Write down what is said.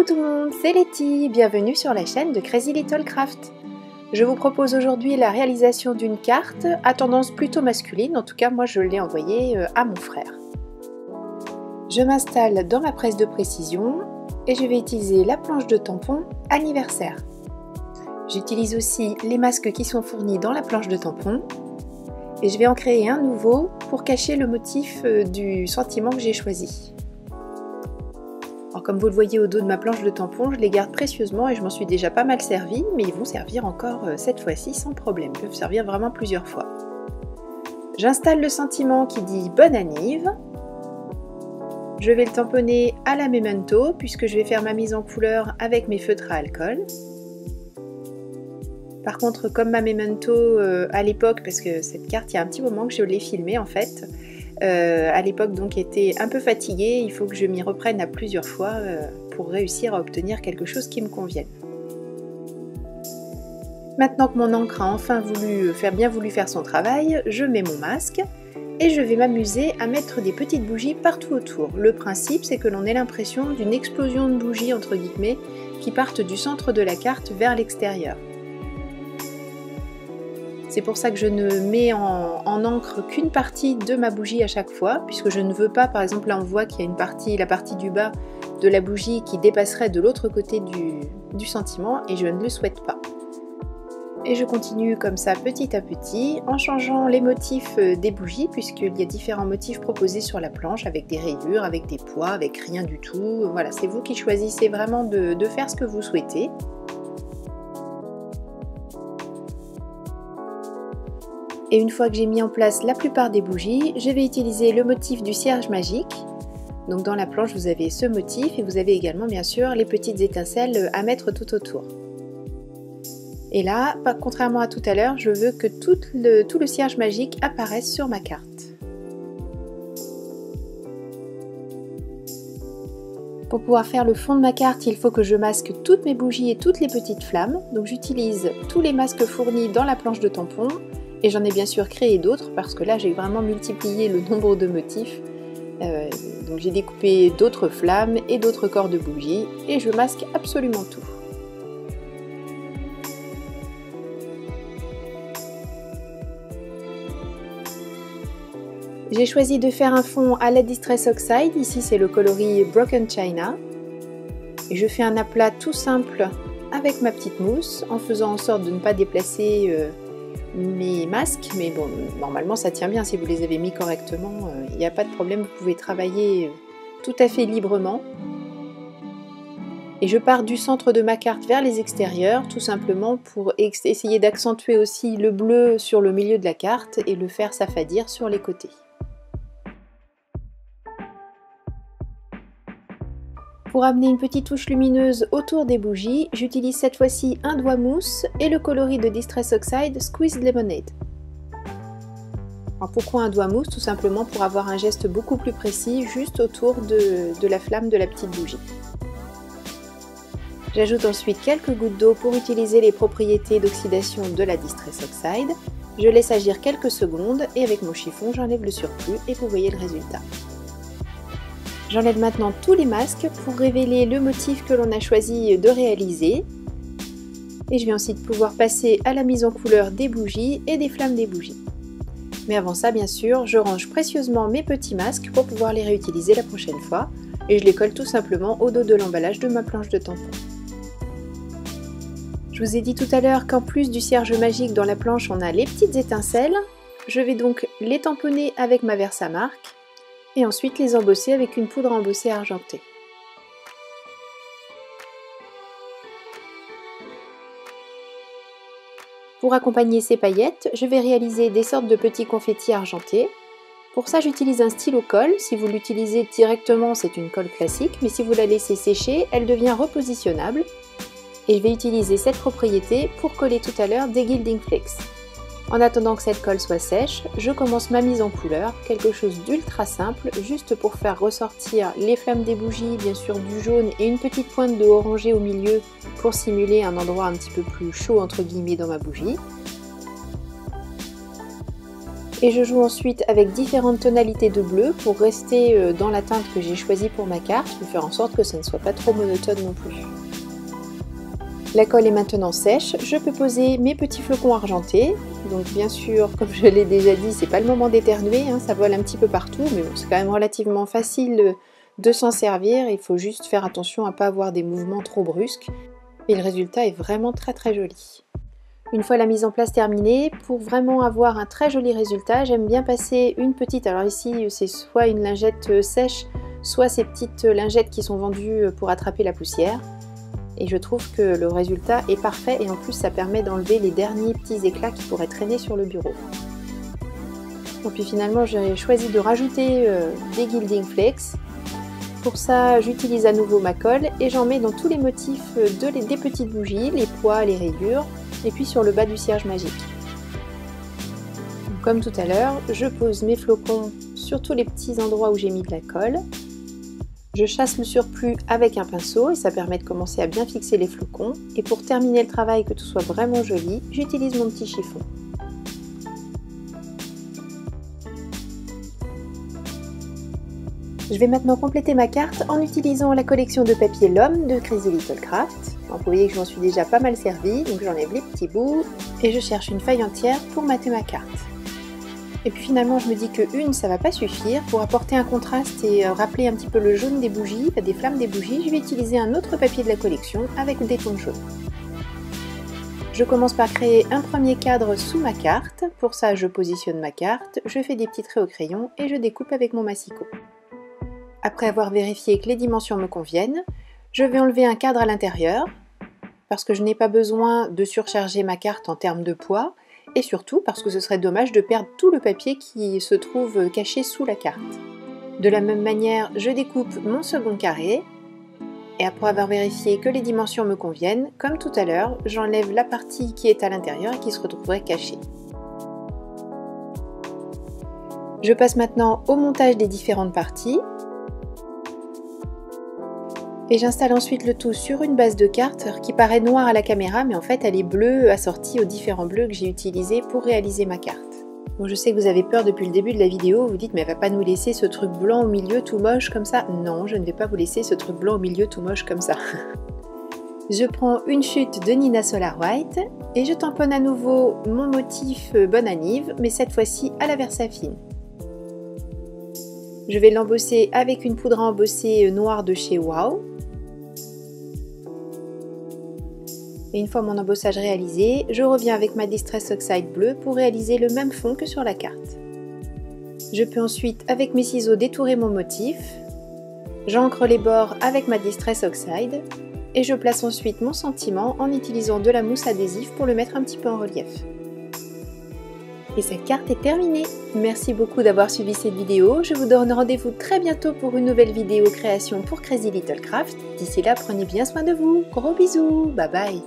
tout le monde, c'est Letty, bienvenue sur la chaîne de Crazy Little Craft. Je vous propose aujourd'hui la réalisation d'une carte à tendance plutôt masculine, en tout cas moi je l'ai envoyée à mon frère. Je m'installe dans ma presse de précision et je vais utiliser la planche de tampon anniversaire. J'utilise aussi les masques qui sont fournis dans la planche de tampon et je vais en créer un nouveau pour cacher le motif du sentiment que j'ai choisi. Alors comme vous le voyez au dos de ma planche de tampon, je les garde précieusement et je m'en suis déjà pas mal servi, mais ils vont servir encore cette fois-ci sans problème, ils peuvent servir vraiment plusieurs fois. J'installe le sentiment qui dit bonne anniv. Je vais le tamponner à la Memento puisque je vais faire ma mise en couleur avec mes feutres à alcool. Par contre, comme ma Memento à l'époque, parce que cette carte, il y a un petit moment que je l'ai filmée en fait, à l'époque donc était un peu fatiguée, il faut que je m'y reprenne à plusieurs fois pour réussir à obtenir quelque chose qui me convienne. Maintenant que mon encre a enfin bien voulu faire son travail, je mets mon masque et je vais m'amuser à mettre des petites bougies partout autour. Le principe c'est que l'on ait l'impression d'une explosion de bougies entre guillemets qui partent du centre de la carte vers l'extérieur. C'est pour ça que je ne mets en encre qu'une partie de ma bougie à chaque fois, puisque je ne veux pas, par exemple là on voit qu'il y a la partie du bas de la bougie qui dépasserait de l'autre côté du sentiment et je ne le souhaite pas. Et je continue comme ça petit à petit en changeant les motifs des bougies, puisqu'il y a différents motifs proposés sur la planche avec des rayures, avec des pois, avec rien du tout. Voilà, c'est vous qui choisissez vraiment de faire ce que vous souhaitez. Et une fois que j'ai mis en place la plupart des bougies, je vais utiliser le motif du cierge magique. Donc dans la planche, vous avez ce motif et vous avez également bien sûr les petites étincelles à mettre tout autour. Et là, contrairement à tout à l'heure, je veux que tout le cierge magique apparaisse sur ma carte. Pour pouvoir faire le fond de ma carte, il faut que je masque toutes mes bougies et toutes les petites flammes. Donc j'utilise tous les masques fournis dans la planche de tampon. Et j'en ai bien sûr créé d'autres parce que là j'ai vraiment multiplié le nombre de motifs. Donc j'ai découpé d'autres flammes et d'autres corps de bougies et je masque absolument tout. J'ai choisi de faire un fond à la Distress Oxide, ici c'est le coloris Broken China. Et je fais un aplat tout simple avec ma petite mousse en faisant en sorte de ne pas déplacer mes masques, mais bon, normalement ça tient bien si vous les avez mis correctement, il n'y a pas de problème, vous pouvez travailler tout à fait librement. Et je pars du centre de ma carte vers les extérieurs, tout simplement pour essayer d'accentuer aussi le bleu sur le milieu de la carte et le faire s'affadir sur les côtés. Pour amener une petite touche lumineuse autour des bougies, j'utilise cette fois-ci un doigt mousse et le coloris de Distress Oxide Squeezed Lemonade. Alors pourquoi un doigt mousse? Tout simplement pour avoir un geste beaucoup plus précis juste autour de la flamme de la petite bougie. J'ajoute ensuite quelques gouttes d'eau pour utiliser les propriétés d'oxydation de la Distress Oxide. Je laisse agir quelques secondes et avec mon chiffon j'enlève le surplus et vous voyez le résultat. J'enlève maintenant tous les masques pour révéler le motif que l'on a choisi de réaliser. Et je vais ensuite pouvoir passer à la mise en couleur des bougies et des flammes des bougies. Mais avant ça, bien sûr, je range précieusement mes petits masques pour pouvoir les réutiliser la prochaine fois. Et je les colle tout simplement au dos de l'emballage de ma planche de tampon. Je vous ai dit tout à l'heure qu'en plus du cierge magique dans la planche, on a les petites étincelles. Je vais donc les tamponner avec ma Versamark. Et ensuite les embosser avec une poudre embossée argentée. Pour accompagner ces paillettes, je vais réaliser des sortes de petits confettis argentés. Pour ça, j'utilise un stylo colle. Si vous l'utilisez directement, c'est une colle classique, mais si vous la laissez sécher, elle devient repositionnable. Et je vais utiliser cette propriété pour coller tout à l'heure des Gilding Flakes. En attendant que cette colle soit sèche, je commence ma mise en couleur, quelque chose d'ultra simple, juste pour faire ressortir les flammes des bougies, bien sûr du jaune et une petite pointe de orangé au milieu pour simuler un endroit un petit peu plus chaud entre guillemets dans ma bougie. Et je joue ensuite avec différentes tonalités de bleu pour rester dans la teinte que j'ai choisie pour ma carte, pour faire en sorte que ça ne soit pas trop monotone non plus. La colle est maintenant sèche, je peux poser mes petits flocons argentés. Donc bien sûr, comme je l'ai déjà dit, c'est pas le moment d'éternuer, hein, ça vole un petit peu partout, mais bon, c'est quand même relativement facile de s'en servir. Il faut juste faire attention à ne pas avoir des mouvements trop brusques. Et le résultat est vraiment très joli. Une fois la mise en place terminée, pour vraiment avoir un très joli résultat, j'aime bien passer une petite, alors ici c'est soit une lingette sèche, soit ces petites lingettes qui sont vendues pour attraper la poussière. Et je trouve que le résultat est parfait et en plus ça permet d'enlever les derniers petits éclats qui pourraient traîner sur le bureau. Et puis finalement j'ai choisi de rajouter des Gilding Flakes. Pour ça j'utilise à nouveau ma colle et j'en mets dans tous les motifs des petites bougies, les pois, les rayures et puis sur le bas du cierge magique. Donc, comme tout à l'heure, je pose mes flocons sur tous les petits endroits où j'ai mis de la colle. Je chasse le surplus avec un pinceau et ça permet de commencer à bien fixer les flocons. Et pour terminer le travail, que tout soit vraiment joli, j'utilise mon petit chiffon. Je vais maintenant compléter ma carte en utilisant la collection de papier L'Homme de Crazy Little Craft. Donc vous voyez que j'en suis déjà pas mal servie, donc j'enlève les petits bouts et je cherche une feuille entière pour mater ma carte. Et puis finalement je me dis que une ça va pas suffire, pour apporter un contraste et rappeler un petit peu le jaune des bougies, des flammes des bougies, je vais utiliser un autre papier de la collection avec des tons jaunes. Je commence par créer un premier cadre sous ma carte, pour ça je positionne ma carte, je fais des petits traits au crayon et je découpe avec mon massicot. Après avoir vérifié que les dimensions me conviennent, je vais enlever un cadre à l'intérieur, parce que je n'ai pas besoin de surcharger ma carte en termes de poids, et surtout parce que ce serait dommage de perdre tout le papier qui se trouve caché sous la carte. De la même manière, je découpe mon second carré, et après avoir vérifié que les dimensions me conviennent, comme tout à l'heure, j'enlève la partie qui est à l'intérieur et qui se retrouverait cachée. Je passe maintenant au montage des différentes parties. Et j'installe ensuite le tout sur une base de carte qui paraît noire à la caméra, mais en fait elle est bleue, assortie aux différents bleus que j'ai utilisés pour réaliser ma carte. Bon, je sais que vous avez peur depuis le début de la vidéo, vous dites mais elle va pas nous laisser ce truc blanc au milieu tout moche comme ça. Non, je ne vais pas vous laisser ce truc blanc au milieu tout moche comme ça. Je prends une chute de Nina Solar White et je tamponne à nouveau mon motif Bonne Anive, mais cette fois-ci à la Versafine. Je vais l'embosser avec une poudre à embosser noire de chez Wow. Et une fois mon embossage réalisé, je reviens avec ma Distress Oxide bleue pour réaliser le même fond que sur la carte. Je peux ensuite, avec mes ciseaux, détourer mon motif. J'ancre les bords avec ma Distress Oxide et je place ensuite mon sentiment en utilisant de la mousse adhésive pour le mettre un petit peu en relief. Et cette carte est terminée. Merci beaucoup d'avoir suivi cette vidéo. Je vous donne rendez-vous très bientôt pour une nouvelle vidéo création pour Crazy Little Craft. D'ici là, prenez bien soin de vous. Gros bisous. Bye bye.